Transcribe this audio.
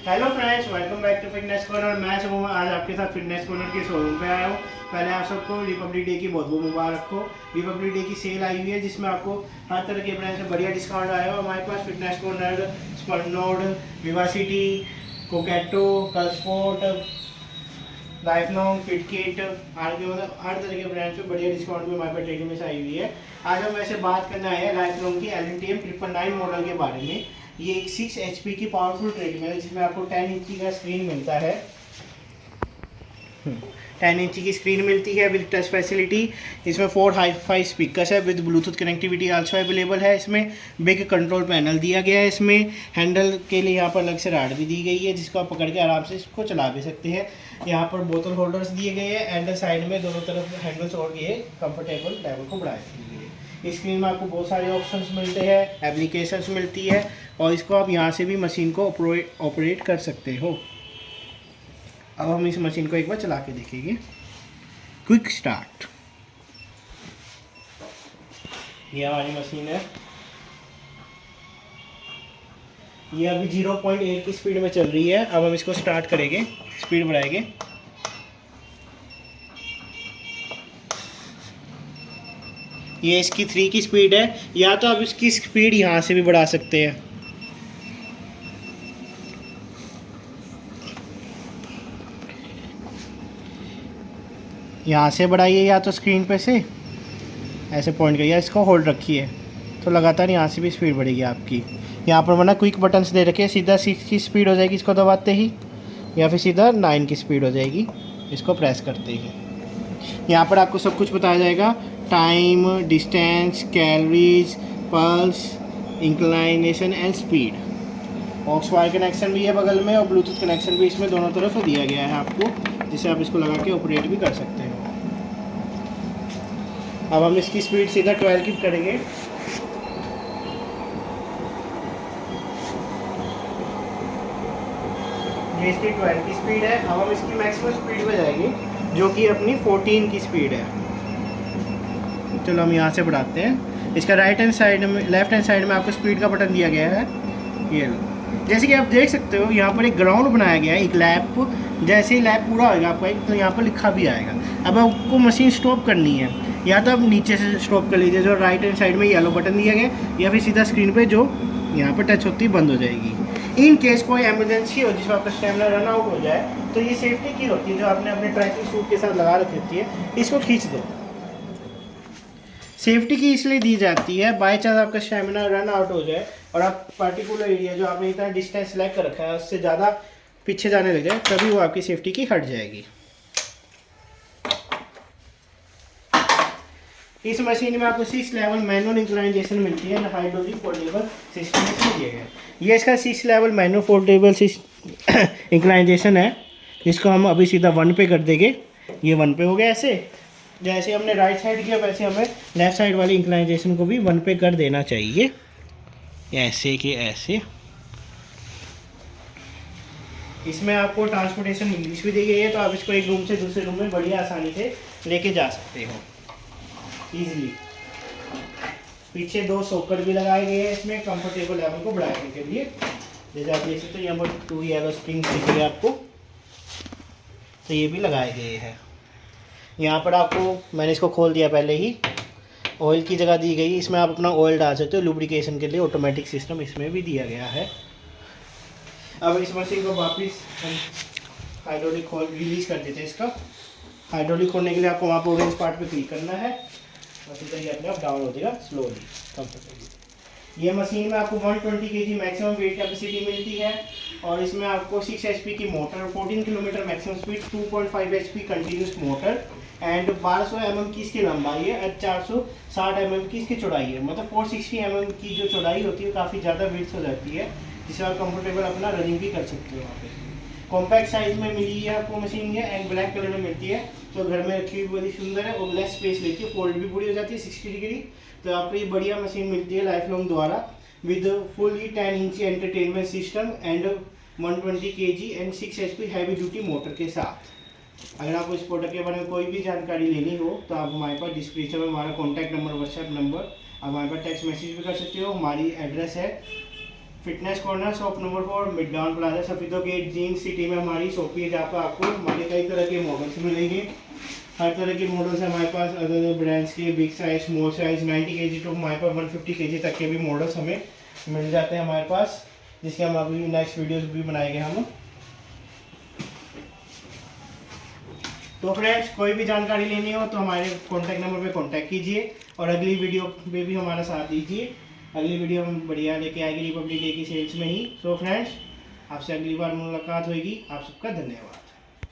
Hello friends, welcome back to fitness corner. मैं शुभम आज आपके साथ फिटनेस कॉर्नर के शोरूम पे आया हूँ। पहले आप सबको रिपब्लिक डे की बहुत बहुत मुबारक हो। रिपब्लिक डे की सेल आई हुई है जिसमें आपको हर तरह के ब्रांड से बढ़िया डिस्काउंट आया है। हमारे पास फिटनेस कॉर्नर, स्पर्नोड, विवासिटी, कोकेटो, कलस्पोर्ट, लाइफ लॉन्ग, फिटकिट, आगे मतलब हर तरह के ब्रांड पे बढ़िया डिस्काउंट में हमारे पास ट्रेडिंग में आई हुई है। आज हम ऐसे बात करना है लाइफ लॉन्ग की LNTM 999 मॉडल के बारे में। ये एक 6 HP की पावरफुल ट्रेडमिल है जिसमें आपको 10 इंच का स्क्रीन मिलता है। 10 इंच की स्क्रीन मिलती है विद टच फैसिलिटी। इसमें 4 हाई-फाई स्पीकर्स है with Bluetooth connectivity also available है। इसमें बिग कंट्रोल पैनल दिया गया है। इसमें हैंडल के लिए यहाँ पर अलग से राड भी दी गई है जिसको आप पकड़ के आराम से इसको चला भी सकते हैं। यहाँ पर बोतल होल्डर्स दिए गए हैं एंड साइड में दोनों तरफ हैंडल्स और ये कंफर्टेबल लेवल को बढ़ाए दिए गए। इस स्क्रीन में आपको बहुत सारे ऑप्शंस मिलते हैं, एप्लीकेशंस मिलती है और इसको आप यहाँ से भी मशीन को ऑपरेट कर सकते हो। अब हम इस मशीन को एक बार चला के देखेंगे। Quick start. ये हमारी मशीन है। ये अभी 0.8 की स्पीड में चल रही है। अब हम इसको स्टार्ट करेंगे, स्पीड बढ़ाएंगे। ये इसकी 3 की स्पीड है, या तो आप इसकी स्पीड यहाँ से भी बढ़ा सकते हैं। यहाँ से बढ़ाइए या तो स्क्रीन पे से ऐसे पॉइंट करिए, इसको होल्ड रखिए तो लगातार यहाँ से भी स्पीड बढ़ेगी आपकी। यहाँ पर वरना क्विक बटन्स दे रखे, सीधा 6 की स्पीड हो जाएगी इसको दबाते ही, या फिर सीधा 9 की स्पीड हो जाएगी इसको प्रेस करते ही। यहाँ पर आपको सब कुछ बताया जाएगा, time, distance, calories, pulse, inclination and speed. Aux wire connection भी है बगल में और ब्लूटूथ कनेक्शन भी इसमें दोनों तरफ दिया गया है आपको, जिससे आप इसको लगा के ऑपरेट भी कर सकते हो। अब हम इसकी स्पीड सीधा 12 की करेंगे। ये इसकी 12 की स्पीड है। अब हम इसकी मैक्सिमम स्पीड पे जाएंगे जो कि अपनी 14 की स्पीड है। चलो हम यहाँ से बढ़ाते हैं। इसका राइट हैंड साइड में, लेफ्ट हैंड साइड में आपको स्पीड का बटन दिया गया है। ये लो, जैसे कि आप देख सकते हो यहाँ पर एक ग्राउंड बनाया गया है, एक लैप। जैसे ही लैप पूरा होगा आपका एक, तो यहाँ पर लिखा भी आएगा। अब आपको मशीन स्टॉप करनी है, या तो आप नीचे से स्टॉप कर लीजिए जो राइट हैंड साइड में येलो बटन दिया गया, या फिर सीधा स्क्रीन पे जो यहाँ पर टच होती है बंद हो जाएगी। इन केस कोई एमरजेंसी हो जिसमें आपका स्टेमिना रन आउट हो जाए तो ये सेफ्टी की होती है जो आपने अपने ट्रैकिंग सूट के साथ लगा रखी होती है, इसको खींच दो। सेफ्टी की इसलिए दी जाती है, बाई चांस आपका स्टेमिना रन आउट हो जाए और आप पर्टिकुलर एरिया जो आपने इतना डिस्टेंस सेलेक्ट कर रखा है उससे ज़्यादा पीछे जाने लग जाए, तभी वो आपकी सेफ्टी की हट जाएगी। इस मशीन में आपको 6 लेवल मैनुअल इंक्लाइनेशन मिलती है, हाइड्रोलिक फोल्डेबल सिस्टम में दिया गया। ये इसका 6 लेवल मैनुअल फोल्डेबल इंक्लाइनेशन है, जिसको हम अभी सीधा 1 पे कर देंगे। ये 1 पे हो गया। ऐसे जैसे हमने राइट साइड किया वैसे हमें लेफ्ट साइड वाली इंक्लाइनेशन को भी 1 पे कर देना चाहिए, ऐसे कि ऐसे। इसमें आपको ट्रांसपोर्टेशन इंग्लिश भी दी गई है, तो आप इसको एक रूम से दूसरे रूम में बढ़िया आसानी से लेके जा सकते हो ईजिली। पीछे 2 सॉकेट भी लगाए गए हैं इसमें कंफर्टेबल लेवल को बढ़ाने के लिए। जैसे आप देख सकते हो यहाँ पर 2 येलो स्प्रिंग दिख रही है आपको, तो ये भी लगाए गए हैं। यहाँ पर आपको, मैंने इसको खोल दिया पहले ही, ऑयल की जगह दी गई। इसमें आप अपना ऑयल डाल सकते हो लुब्रिकेशन के लिए, ऑटोमेटिक सिस्टम इसमें भी दिया गया है। अब इस मशीन को वापस हाइड्रोलिक खोल रिलीज कर देते हैं। इसका हाइड्रोलिक खोलने के लिए आपको वहाँ पर ऑरेंज पार्ट पे क्लिक करना है और सीधा ये अपने आप डाउन हो जाएगा स्लोली कंफर्टेबली। ये मशीन में आपको 120 kg मैक्सिमम वेट कैपेसिटी मिलती है और इसमें आपको 6 HP की motor, 14 kilometre maximum speed, 2.5 HP continuous motor and 1200 mm की इसकी लंबाई है और 460 mm की इसकी चौड़ाई है। मतलब 460 mm की जो चौड़ाई होती है काफ़ी ज़्यादा विड्थ हो जाती है, जिससे आप कंफर्टेबल अपना रनिंग भी कर सकते हो। वहाँ पे कॉम्पैक्ट साइज में मिली है आपको मशीन ये एंड ब्लैक कलर में मिलती है, तो घर में रखी हुई बड़ी सुंदर है और लेस स्पेस लेती है, फोल्ड भी पूरी हो जाती है 60 डिग्री। तो आपको ये बढ़िया मशीन मिलती है लाइफ लॉन्ग द्वारा with fully 10 inch entertainment system and 120 kg and 6 HP heavy duty motor के साथ। अगर आपको इस प्रोडक्ट के बारे में कोई भी जानकारी लेनी हो तो आप हमारे पास डिस्क्रिप्शन में हमारा कॉन्टैक्ट नंबर, व्हाट्सएप नंबर, आप हमारे पास टेक्स्ट मैसेज भी कर सकते हो। हमारी एड्रेस है fitness corner shop number 4 Midtown Plaza Safidon gate jeans city में हमारी शॉप है, जहाँ पर आपको हमारे कई तरह के मॉडल्स मिलेंगे। हर तरह के मॉडल्स हैं हमारे पास, अलग अलग ब्रांड्स के, big size, small size, 90 kg तो हमारे पास 150 kg तक के भी मॉडल्स हमें मिल जाते हैं हमारे पास, जिसके हम अभी नेक्स्ट वीडियोस भी बनाएंगे हम। तो फ्रेंड्स, कोई भी जानकारी लेनी हो तो हमारे कॉन्टैक्ट नंबर पे कॉन्टैक्ट कीजिए और अगली वीडियो में भी हमारा साथ दीजिए। अगली वीडियो हम बढ़िया लेके आएगी रिपब्लिक डे की सेल्स में ही। सो फ्रेंड्स, आपसे अगली बार मुलाकात होगी। आप सबका धन्यवाद।